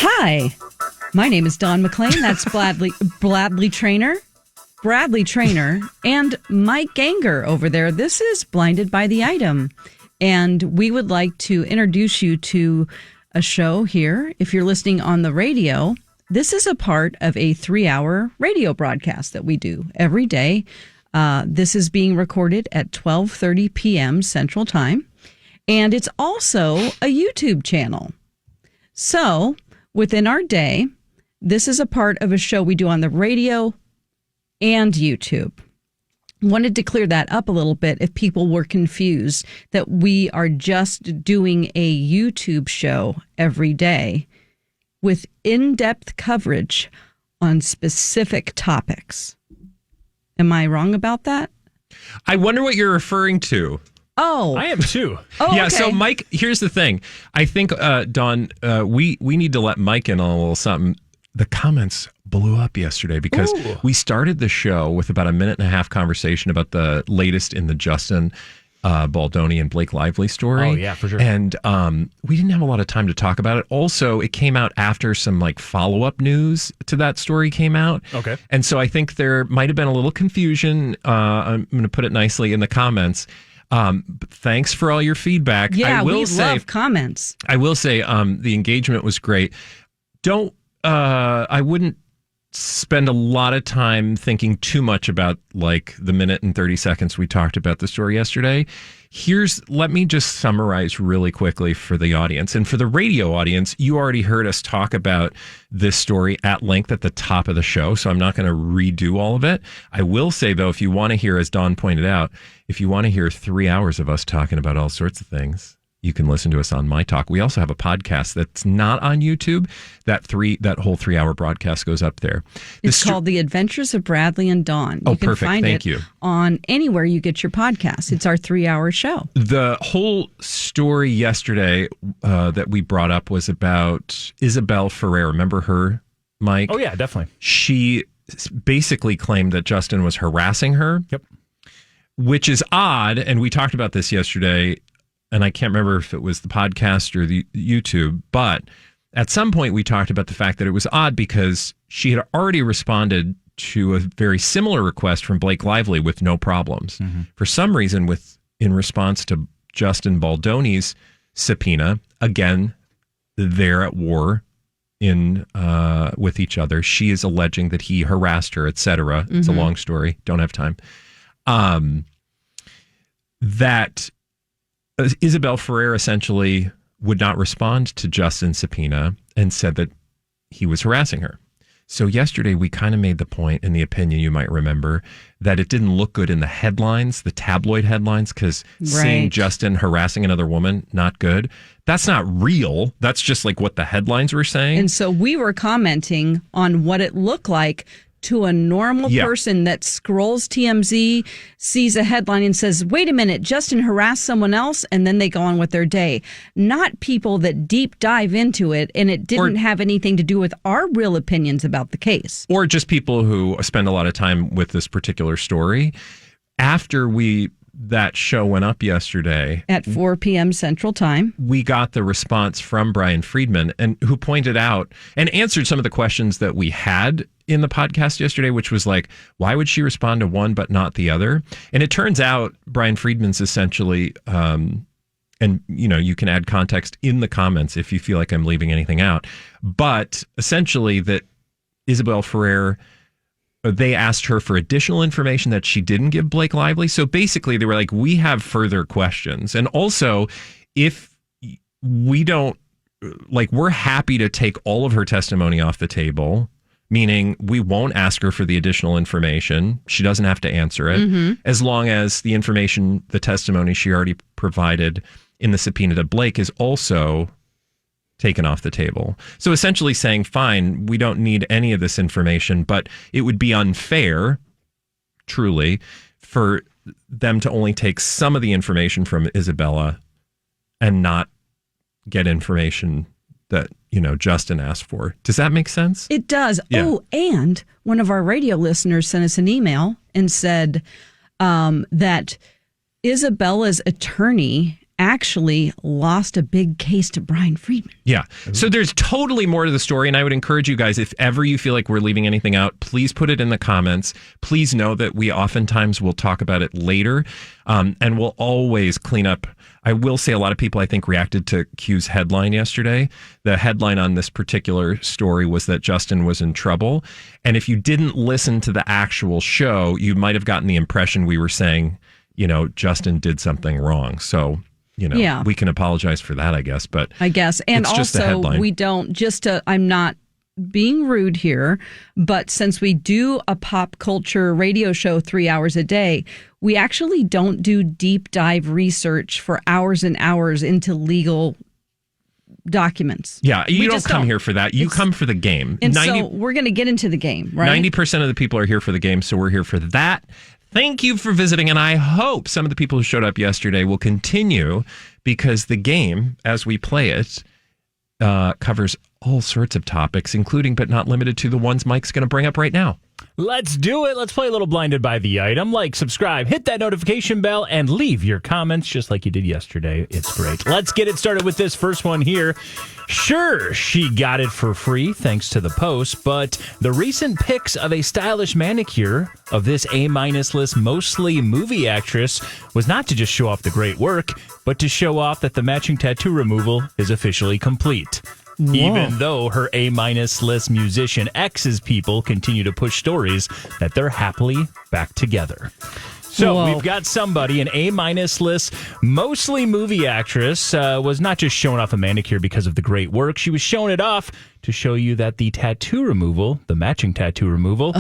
Hi, my name is Don McClain. That's Bradley Traynor, and Mike Ganger over there. This is Blinded by the Item, and we would like to introduce you to a show here. If you're listening on the radio, this is a part of a 3-hour radio broadcast that we do every day. This is being recorded at 12:30 p.m. Central Time, and it's also a YouTube channel. So within our day, this is a part of a show we do on the radio and YouTube. Wanted to clear that up a little bit if people were confused that we are just doing a YouTube show every day with in-depth coverage on specific topics. Am I wrong about that? I wonder what you're referring to. Oh, I am too. Oh, yeah. okay. So, Mike, here's the thing. I think, Dawn, we need to let Mike in on a little something. The comments blew up yesterday because we started the show with about a 1.5-minute conversation about the latest in the Justin Baldoni and Blake Lively story. Oh, yeah, for sure. And we didn't have a lot of time to talk about it. Also, it came out after some like follow-up news to that story came out. Okay. And so I think there might have been a little confusion. I'm going to put it nicely in the comments. But thanks for all your feedback. Yeah, we love comments. I will say the engagement was great. I wouldn't spend a lot of time thinking too much about like the 1 and 30 seconds we talked about the story yesterday. Let me just summarize really quickly for the audience. And for the radio audience, you already heard us talk about this story at length at the top of the show, so I'm not going to redo all of it. I will say, though, if you want to hear, as Dawn pointed out, if you want to hear 3 hours of us talking about all sorts of things, you can listen to us on myTalk. We also have a podcast that's not on YouTube. That whole 3-hour broadcast goes up there. It's called The Adventures of Bradley and Dawn. You can perfect. find Thank it you. on anywhere you get your podcast. It's our 3-hour show. The whole story yesterday that we brought up was about Isabel Ferrer. Remember her, Mike? Oh, yeah, definitely. She basically claimed that Justin was harassing her. Yep. Which is odd, and we talked about this yesterday, and I can't remember if it was the podcast or the YouTube, but at some point we talked about the fact that it was odd because she had already responded to a very similar request from Blake Lively with no problems. Mm-hmm. For some reason, in response to Justin Baldoni's subpoena, again, they're at war with each other. She is alleging that he harassed her, etc. Mm-hmm. It's a long story. Don't have time. That Isabel Ferrer essentially would not respond to Justin's subpoena and said that he was harassing her. So yesterday we kind of made the point, in the opinion you might remember, that it didn't look good in the headlines, the tabloid headlines, because seeing Justin harassing another woman, not good. That's not real. That's just like what the headlines were saying. And so we were commenting on what it looked like to a normal person that scrolls TMZ, sees a headline and says, wait a minute, Justin harassed someone else, and then they go on with their day. Not people that deep dive into it, and it didn't have anything to do with our real opinions about the case. Or just people who spend a lot of time with this particular story. After that show went up yesterday at 4 p.m. Central Time, we got the response from Brian Friedman, and who pointed out and answered some of the questions that we had in the podcast yesterday, which was like, why would she respond to one but not the other? And it turns out Brian Friedman's essentially, and you can add context in the comments if you feel like I'm leaving anything out, but essentially that Isabel Ferrer, they asked her for additional information that she didn't give Blake Lively. So basically they were like, we have further questions. And also, if we don't, we're happy to take all of her testimony off the table, meaning we won't ask her for the additional information. She doesn't have to answer it, as long as the information, the testimony she already provided in the subpoena to Blake is also taken off the table. So essentially saying, fine, we don't need any of this information, but it would be unfair, truly, for them to only take some of the information from Isabella and not get information that, Justin asked for. Does that make sense? It does. Yeah. Oh, and one of our radio listeners sent us an email and said that Isabella's attorney actually lost a big case to Brian Friedman. Yeah. So there's totally more to the story. And I would encourage you guys, if ever you feel like we're leaving anything out, please put it in the comments. Please know that we oftentimes will talk about it later. And we'll always clean up. I will say a lot of people, I think, reacted to Q's headline yesterday. The headline on this particular story was that Justin was in trouble. And if you didn't listen to the actual show, you might have gotten the impression we were saying, Justin did something wrong. So, we can apologize for that, I guess. But I guess. And it's just a also, headline. we don't, I'm not being rude here, but since we do a pop culture radio show 3 hours a day, we actually don't do deep dive research for hours and hours into legal documents. Yeah, you don't come here for that. You come for the game. And so we're going to get into the game, right? 90% of the people are here for the game, so we're here for that. Thank you for visiting, and I hope some of the people who showed up yesterday will continue, because the game, as we play it, covers all sorts of topics, including but not limited to the ones Mike's going to bring up right now. Let's do it. Let's play a little Blinded by the Item. Like, subscribe, hit that notification bell, and leave your comments just like you did yesterday. It's great. Let's get it started with this first one here. Sure, she got it for free thanks to the post, but the recent pics of a stylish manicure of this A-minus list, mostly movie actress, was not to just show off the great work, but to show off that the matching tattoo removal is officially complete. Whoa. Even though her A-minus list musician ex's people continue to push stories that they're happily back together. So we've got somebody, an A-minus list, mostly movie actress, was not just showing off a manicure because of the great work. She was showing it off to show you that the tattoo removal, the matching tattoo removal,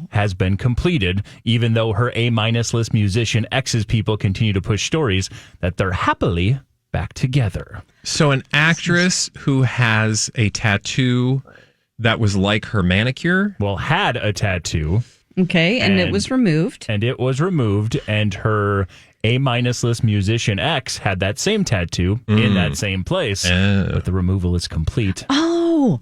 has been completed, even though her A-minus list musician ex's people continue to push stories that they're happily back together. So an actress who has a tattoo that was like her manicure? Well, had a tattoo. Okay, and it was removed. And it was removed, and her A-minus list musician ex had that same tattoo in that same place, but the removal is complete. Oh!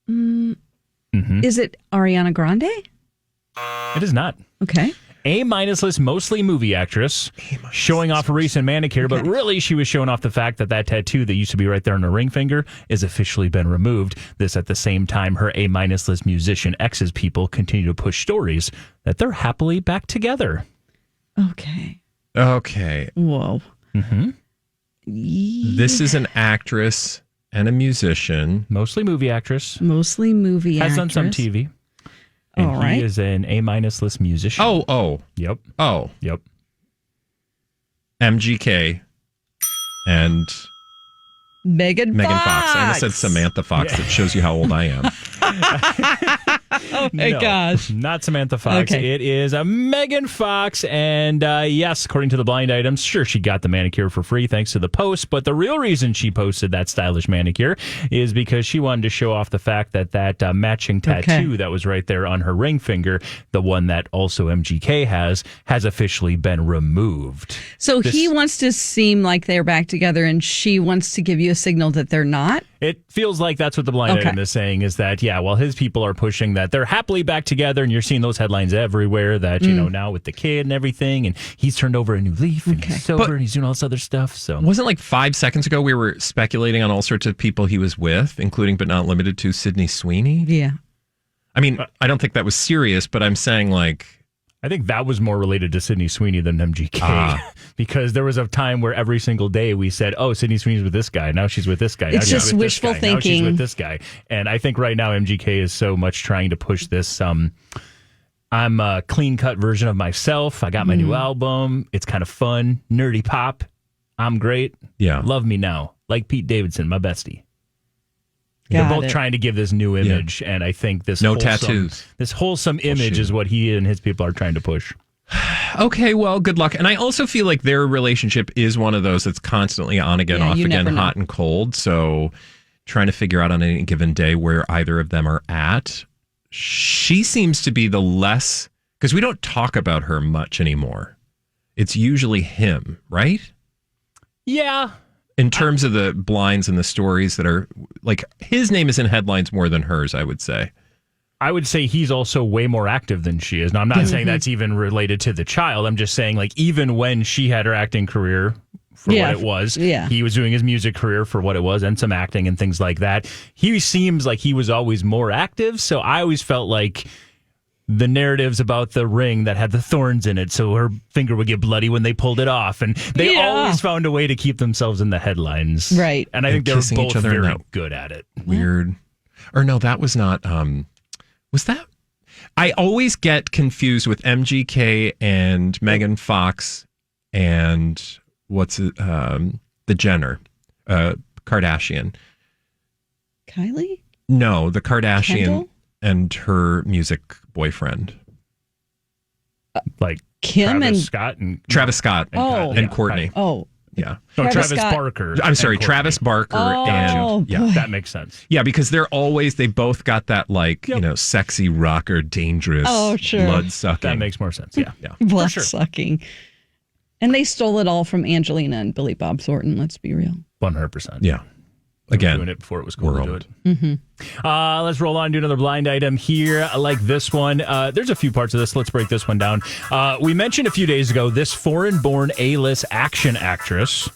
Is it Ariana Grande? It is not. Okay. A-minus list, mostly movie actress, showing off a recent manicure, but really she was showing off the fact that that tattoo that used to be right there on her ring finger is officially been removed. This at the same time her A-minus list musician ex's people continue to push stories that they're happily back together. Okay. Whoa. Mm-hmm. This is an actress and a musician. Mostly movie actress. Has done some TV. And he is an A-minus list musician. Yep. Yep. MGK and Megan Fox. I almost said Samantha Fox. That shows you how old I am. Oh my gosh. Not Samantha Fox. Okay. It is a Megan Fox. And yes, according to the blind items, sure, she got the manicure for free thanks to the post. But the real reason she posted that stylish manicure is because she wanted to show off the fact that that matching tattoo that was right there on her ring finger, the one that also MGK has officially been removed. So he wants to seem like they're back together, and she wants to give you a signal that they're not? It feels like that's what the blind item is saying, is that, his people are pushing that they're happily back together, and you're seeing those headlines everywhere that, now with the kid and everything, and he's turned over a new leaf, and he's sober, and he's doing all this other stuff. So wasn't like 5 seconds ago we were speculating on all sorts of people he was with, including but not limited to Sydney Sweeney? Yeah. I mean, I don't think that was serious, but I'm saying like... I think that was more related to Sydney Sweeney than MGK because there was a time where every single day we said, oh, Sydney Sweeney's with this guy. Now she's with this guy. It's just wishful thinking. Now she's with this guy. And I think right now MGK is so much trying to push this. I'm a clean cut version of myself. I got my new album. It's kind of fun. Nerdy pop. I'm great. Yeah. Love me now. Like Pete Davidson, my bestie. They're both trying to give this new image, and I think this tattoos. This wholesome image is what he and his people are trying to push. Okay, well, good luck. And I also feel like their relationship is one of those that's constantly on again, off again, hot and cold. So trying to figure out on any given day where either of them are at. She seems to be the less, because we don't talk about her much anymore. It's usually him, right? Yeah. In terms of the blinds and the stories that are, like, his name is in headlines more than hers, I would say. I would say he's also way more active than she is. Now, I'm not saying that's even related to the child. I'm just saying, like, even when she had her acting career, for what it was. Yeah. He was doing his music career for what it was and some acting and things like that. He seems like he was always more active, so I always felt like the narratives about the ring that had the thorns in it, so her finger would get bloody when they pulled it off, and they always found a way to keep themselves in the headlines. Right. And I think they were kissing both each other very good at it. Weird. Or no, that was not. Was that? I always get confused with MGK and Megan Fox and the Jenner, Kardashian. Kylie? No, the Kardashian Kendall? and her music boyfriend. Like Kim Travis Scott and Courtney. Oh. Yeah. No, Travis Travis Scott. Barker. I'm sorry, and Travis Barker and boy. That makes sense. yeah, because they both got that sexy rocker, dangerous, blood sucking. That makes more sense. Yeah. Blood sucking. And they stole it all from Angelina and Billy Bob Thornton, let's be real. 100%. Yeah. They were Again, doing it before it was cool to do it. Mm-hmm. Let's roll on to another blind item here, like this one. There's a few parts of this. Let's break this one down. We mentioned a few days ago this foreign-born A-list action actress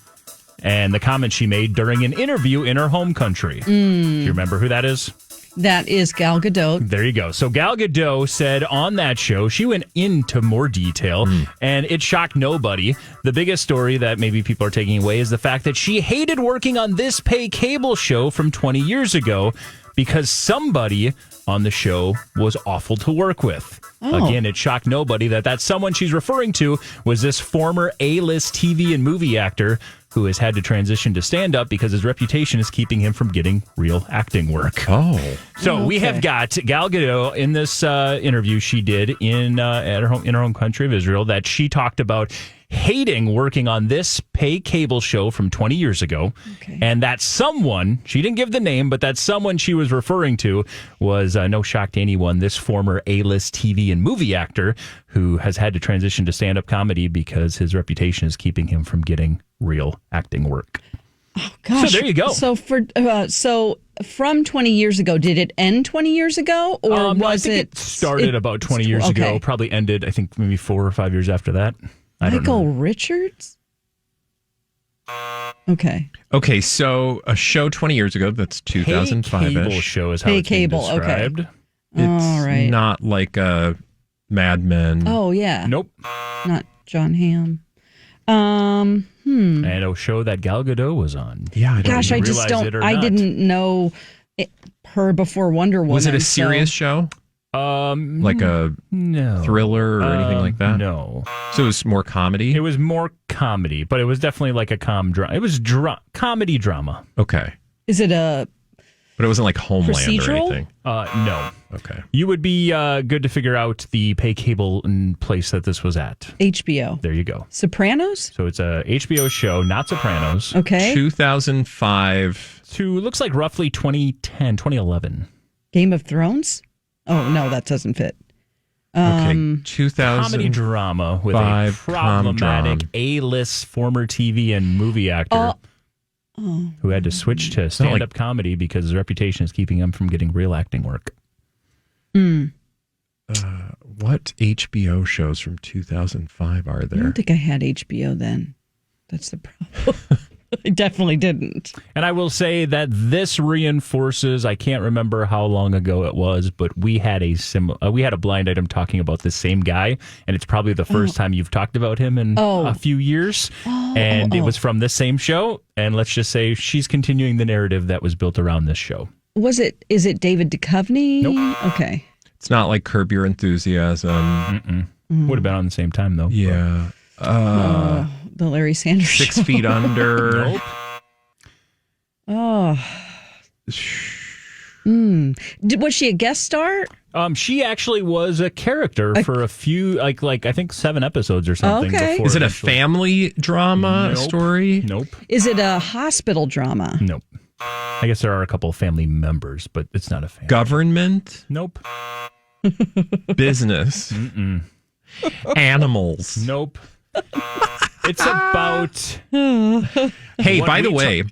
and the comment she made during an interview in her home country. Do you remember who that is? That is Gal Gadot. There you go. So Gal Gadot said on that show, she went into more detail, and it shocked nobody. The biggest story that maybe people are taking away is the fact that she hated working on this pay cable show from 20 years ago because somebody on the show was awful to work with. Again, it shocked nobody that someone she's referring to was this former A-list TV and movie actor who has had to transition to stand-up because his reputation is keeping him from getting real acting work. So we have got Gal Gadot in this interview she did in her home country of Israel that she talked about hating working on this pay cable show from 20 years ago. Okay. And that someone, she didn't give the name, but that someone she was referring to was, no shock to anyone, this former A-list TV and movie actor who has had to transition to stand-up comedy because his reputation is keeping him from getting real acting work. Oh, gosh. So there you go. So from 20 years ago, did it end 20 years ago? Or was it started about 20 years ago, probably ended, I think, maybe 4 or 5 years after that. Michael Richards? Okay. Okay, so a show 20 years ago, that's 2005-ish. Pay cable show is how it's being described. Okay. It's all right. not like a Mad Men. Oh, yeah. Nope. Not John Hamm. And a show that Gal Gadot was on. Yeah, I didn't know her before Wonder Woman. Was it a serious show? Like a thriller or anything like that? No. So it was more comedy? It was more comedy, but it was definitely like a drama. It was comedy drama. Okay. Is it a But it wasn't like Homeland procedural? or anything? No. Okay. You would be good to figure out the pay cable place that this was at. HBO? There you go. Sopranos? So it's a HBO show, not Sopranos. Okay. 2005. To looks like roughly 2010, 2011. Game of Thrones? Oh, no, that doesn't fit. Okay, 2000. Comedy drama with a problematic A-list former TV and movie actor who had to switch to stand-up comedy because his reputation is keeping him from getting real acting work. What HBO shows from 2005 are there? I don't think I had HBO then. That's the problem. I definitely didn't. And I will say that this reinforces, I can't remember how long ago it was, but we had a blind item talking about the same guy, and it's probably the first time you've talked about him in a few years. It was from this same show, and let's just say she's continuing the narrative that was built around this show. Is it David Duchovny? Nope. Okay. It's not like Curb Your Enthusiasm. Would have been on the same time, though. Yeah. The Larry Sanders Show. 6 Feet Under. Nope. Oh. Was she a guest star? She actually was a character for a few, like I think 7 episodes or something. Okay. Is it a family drama story? Nope. Is it a hospital drama? Nope. I guess there are a couple of family members, but it's not a family. Government? Nope. Business? Animals? Nope. It's about... Hey, by the way...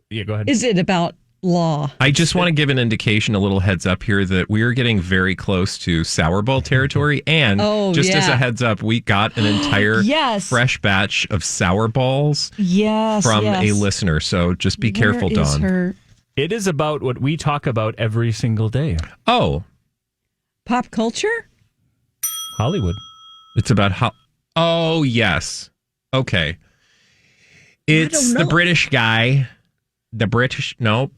Yeah, go ahead. Is it about law. I just want to give an indication, a little heads up here, that we are getting very close to sour ball territory. And just as a heads up, we got an entire fresh batch of sour balls from a listener. So just be careful, Dawn. It is about what we talk about every single day. Oh. Pop culture? Hollywood. It's about how... Oh, yes. Okay. It's the British guy. The British... No.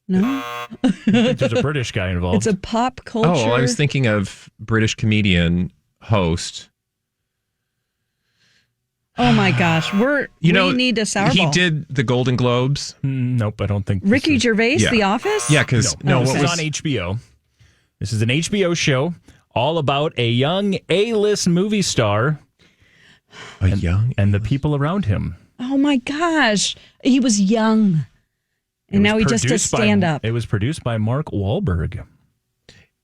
There's a British guy involved. It's a pop culture. Oh, I was thinking of British comedian host. Oh my gosh, we need a sour ball. He did the Golden Globes. Nope, I don't think. Ricky Gervais, The Office. Yeah, because this is on HBO. This is an HBO show all about a young A-list movie star, and the people around him. Oh my gosh, he was young. And now he just does stand-up. It was produced by Mark Wahlberg.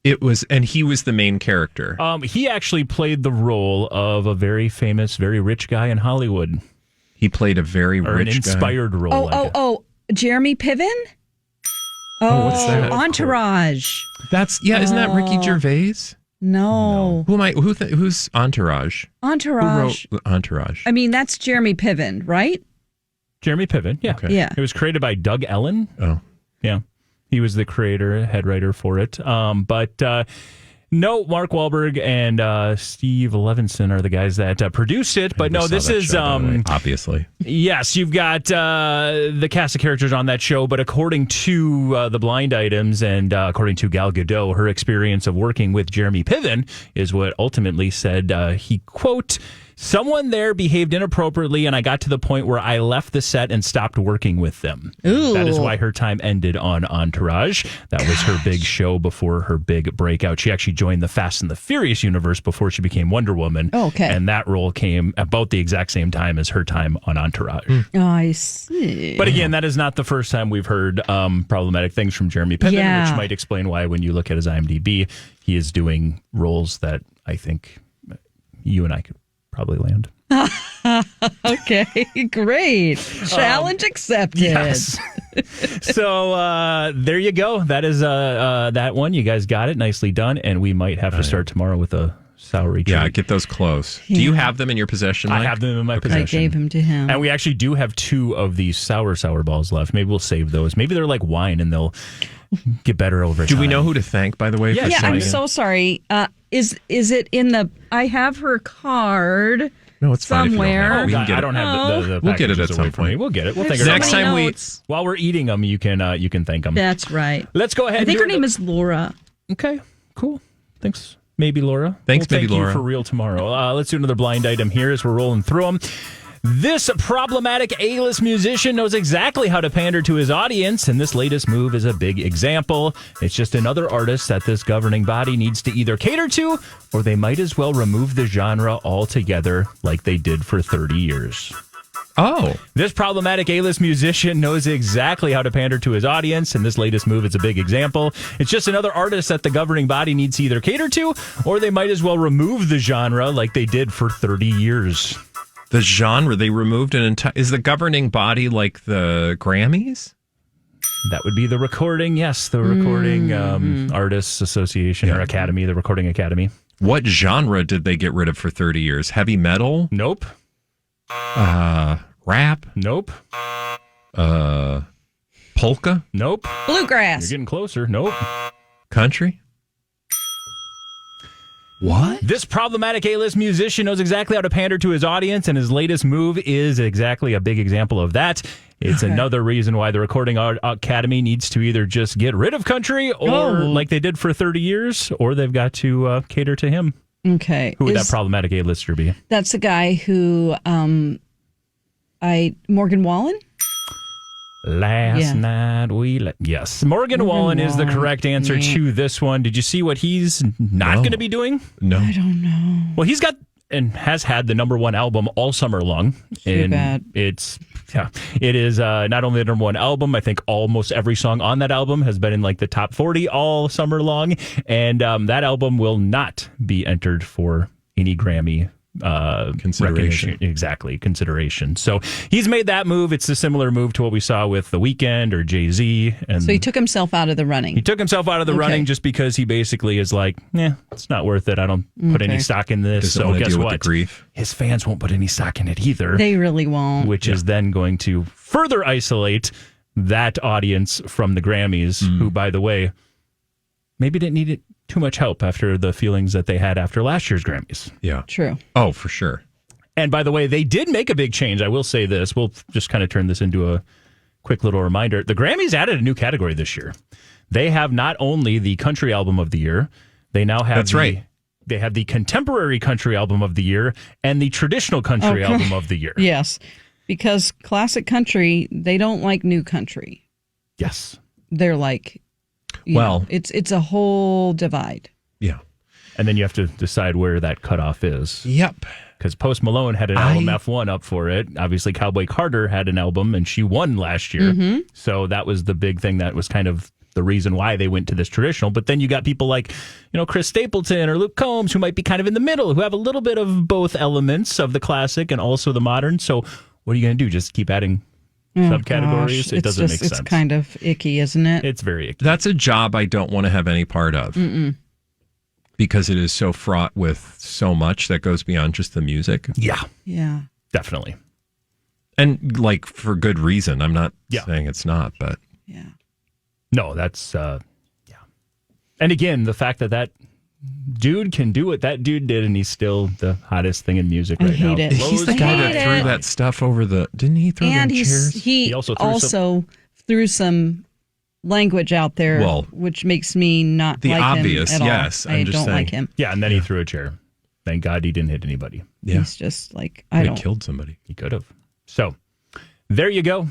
And he was the main character. He actually played the role of a very famous, very rich guy in Hollywood. He played a very rich guy. An inspired role. Jeremy Piven? What's that? Entourage. Isn't that Ricky Gervais? No. Who am I? Who's Entourage? Entourage. Who wrote Entourage? I mean, that's Jeremy Piven, right? Jeremy Piven, yeah. Okay. Yeah. It was created by Doug Ellen. Oh. Yeah. He was the creator, head writer for it. No, Mark Wahlberg and Steve Levinson are the guys that produced it. But no, this is... obviously. Yes, you've got the cast of characters on that show, but according to the blind items and according to Gal Gadot, her experience of working with Jeremy Piven is what ultimately said he, quote... Someone there behaved inappropriately, and I got to the point where I left the set and stopped working with them. Ooh. That is why her time ended on Entourage. That was her big show before her big breakout. She actually joined the Fast and the Furious universe before she became Wonder Woman. Okay. And that role came about the exact same time as her time on Entourage. Oh, I see. But again, that is not the first time we've heard problematic things from Jeremy Piven, which might explain why when you look at his IMDb, he is doing roles that I think you and I could probably land. Okay, great. Challenge accepted. Yes. So there you go. That is that one. You guys got it. Nicely done. And we might have to start tomorrow with a soury treat. Yeah, get those close. Yeah. Do you have them in your possession, Mike? I have them in my possession. I gave them to him. And we actually do have 2 of these sour balls left. Maybe we'll save those. Maybe they're like wine and they'll get better over time. Do we know who to thank, by the way? Yeah, I'm so sorry. Is it in the... I have her card... No, it's somewhere. Fine if you don't have it. We can get I don't have the We'll get it at packages some away from me. point. We'll get it. We'll thank her. Next time while we're eating them, you can thank them. That's right. Let's go ahead. I think her name is Laura. Okay, cool. Thanks, maybe Laura. Thanks, maybe maybe Laura. You for real tomorrow. Let's do another blind item here as we're rolling through them. This problematic A-list musician knows exactly how to pander to his audience, and this latest move is a big example. It's just another artist that this governing body needs to either cater to, or they might as well remove the genre altogether like they did for 30 years. Oh. This problematic A-list musician knows exactly how to pander to his audience, and this latest move is a big example. It's just another artist that the governing body needs to either cater to, or they might as well remove the genre like they did for 30 years. The genre, they removed an entire... Is the governing body like the Grammys? That would be the recording, yes. The Recording Artists Association or Academy, the Recording Academy. What genre did they get rid of for 30 years? Heavy metal? Nope. Rap? Nope. Polka? Nope. Bluegrass. You're getting closer. Nope. Country? What? This problematic A-list musician knows exactly how to pander to his audience, and his latest move is exactly a big example of that. It's another reason why the Recording Academy needs to either just get rid of country, or like they did for 30 years, or they've got to cater to him. Okay. Who would that problematic A-lister be? That's the guy who, Morgan Wallen? Last night yes. Morgan Wallen is the correct answer to this one. Did you see what he's not going to be doing? No. I don't know. Well, he's got and has had the #1 album all summer long. Too bad. It is not only the #1 album, I think almost every song on that album has been in like the top 40 all summer long. And that album will not be entered for any Grammy Consideration. Consideration. So he's made that move. It's a similar move to what we saw with The Weeknd or Jay-Z. And So he took himself out of the running. he took himself out of the running just because he basically is like, it's not worth it. I don't put any stock in this. Doesn't So want to guess deal what? with the grief. His fans won't put any stock in it either. They really won't. Which is then going to further isolate that audience from the Grammys, who, by the way, maybe didn't need it too much help after the feelings that they had after last year's Grammys. Yeah. True. Oh, for sure. And by the way, they did make a big change. I will say this. We'll just kind of turn this into a quick little reminder. The Grammys added a new category this year. They have not only the country album of the year, they now have They have the contemporary country album of the year and the traditional country album of the year. Yes. Because classic country, they don't like new country. Yes. They're like, it's a whole divide. Yeah. And then you have to decide where that cutoff is. Yep. Because Post Malone had an album F1 up for it. Obviously, Cowboy Carter had an album, and she won last year. Mm-hmm. So that was the big thing that was kind of the reason why they went to this traditional. But then you got people like, Chris Stapleton or Luke Combs, who might be kind of in the middle, who have a little bit of both elements of the classic and also the modern. So what are you going to do? Just keep adding subcategories? Gosh. It doesn't make sense. It's kind of icky, isn't it? It's very icky. That's a job I don't want to have any part of. Because it is so fraught with so much that goes beyond just the music. Yeah. Yeah. Definitely. And for good reason. I'm not saying it's not, but. Yeah. No, that's, And again, the fact that dude can do what that dude did, and he's still the hottest thing in music right now. I hate it. He's the guy that threw that stuff over the. Didn't he throw them chairs? He also threw some language out there, which makes me not the like obvious. him at all. Yes, I don't like him. Yeah, and then he threw a chair. Thank God he didn't hit anybody. Yeah, he's just like I don't. He killed somebody. He could have. So there you go.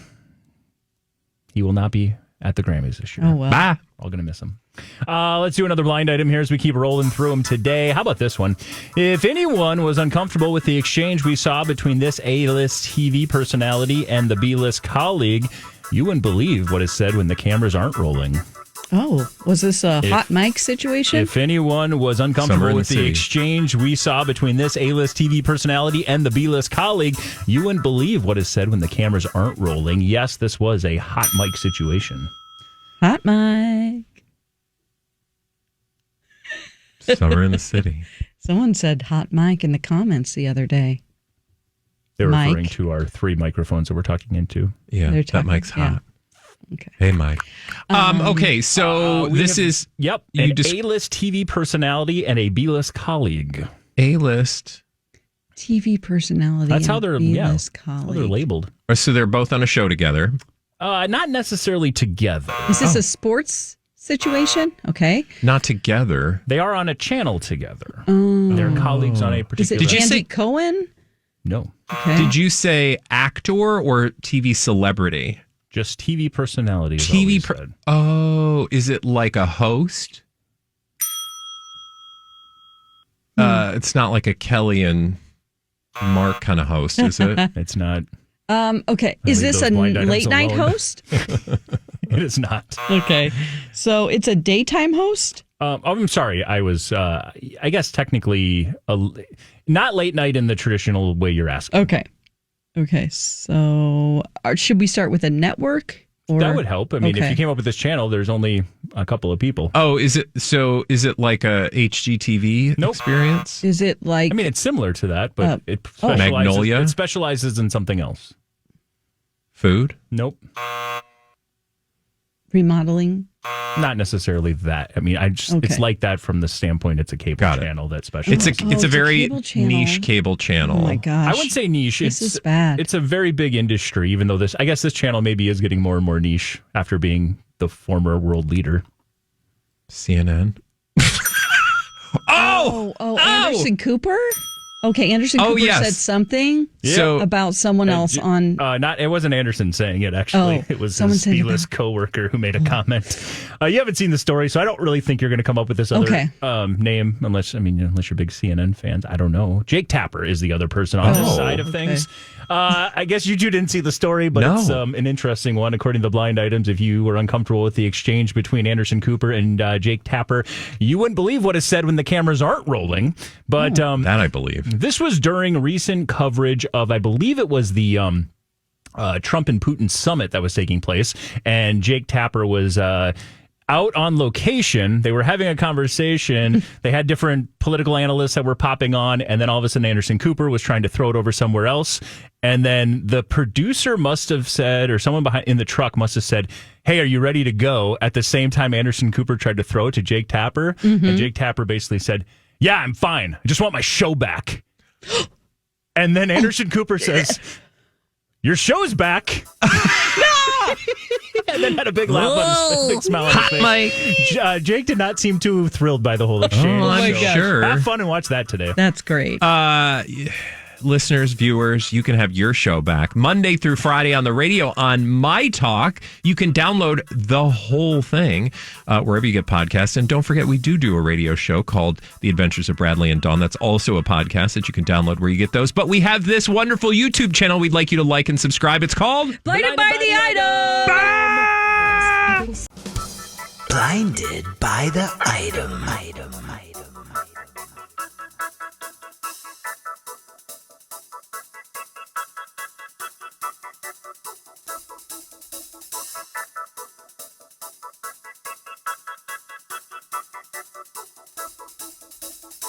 He will not be at the Grammys this year. Oh well. Bye. All gonna miss him. Let's do another blind item here as we keep rolling through them today. How about this one? If anyone was uncomfortable with the exchange we saw between this A-list TV personality and the B-list colleague, you wouldn't believe what is said when the cameras aren't rolling. Oh, was this a hot mic situation? If anyone was uncomfortable with the exchange we saw between this A-list TV personality and the B-list colleague, you wouldn't believe what is said when the cameras aren't rolling. Yes, this was a hot mic situation. Hot mic. Summer in the city. Someone said hot mic in the comments the other day. They're referring to our 3 microphones that we're talking into. Yeah, that mic's hot. Okay. Hey, Mike. Okay, so this is... Yep, an A-list TV personality and a B-list colleague. A-list... TV personality. That's how they're, B-list how they're labeled. So they're both on a show together? Not necessarily together. Is this a sports situation? Okay. Not together. They are on a channel together. They're colleagues on a particular... Is it Andy Cohen? No. Okay. Did you say actor or TV celebrity? Just TV personality. Is it like a host? It's not like a Kelly and Mark kind of host, is it? It's not. Okay. Is this a late night host? It is not. Okay. So it's a daytime host? I'm sorry. I was, I guess, technically not late night in the traditional way you're asking. Okay. So should we start with a network? That would help. I mean, if you came up with this channel, there's only a couple of people. Oh, is it like a HGTV experience? Is it like... I mean, it's similar to that, but it Magnolia? It specializes in something else. Food? Nope. Remodeling? Not necessarily that. I mean, it's like that from the standpoint it's a cable channel that specializes. It's a very niche cable channel. Oh my gosh. I wouldn't say niche. This is bad. It's a very big industry, even though this channel maybe is getting more and more niche after being the former world leader. CNN. Anderson Cooper? Okay, Anderson Cooper said something about someone else on... It wasn't Anderson saying it, actually. It was his B-list coworker who made a comment. You haven't seen the story, so I don't really think you're going to come up with this other name, unless you're big CNN fans. I don't know. Jake Tapper is the other person on this side of things. I guess you two didn't see the story, but it's an interesting one. According to the blind items, if you were uncomfortable with the exchange between Anderson Cooper and Jake Tapper, you wouldn't believe what is said when the cameras aren't rolling. But that I believe. This was during recent coverage of, I believe it was the Trump and Putin summit that was taking place, and Jake Tapper was out on location. They were having a conversation. They had different political analysts that were popping on, and then all of a sudden Anderson Cooper was trying to throw it over somewhere else. And then the producer must have said, or someone behind in the truck must have said, "Hey, are you ready to go?" At the same time, Anderson Cooper tried to throw it to Jake Tapper, and Jake Tapper basically said, "Yeah, I'm fine. I just want my show back." And then Anderson Cooper says, "Your show's back." And then had a big laugh on his big smile on his face. Jake did not seem too thrilled by the whole exchange. Oh, I'm sure. Have fun and watch that today. That's great. Listeners, viewers, you can have your show back Monday through Friday on the radio on myTalk. You can download the whole thing wherever you get podcasts. And don't forget, we do a radio show called The Adventures of Bradley and Dawn. That's also a podcast that you can download where you get those. But we have this wonderful YouTube channel we'd like you to like and subscribe. It's called Blinded by the Item. Blinded by the Item.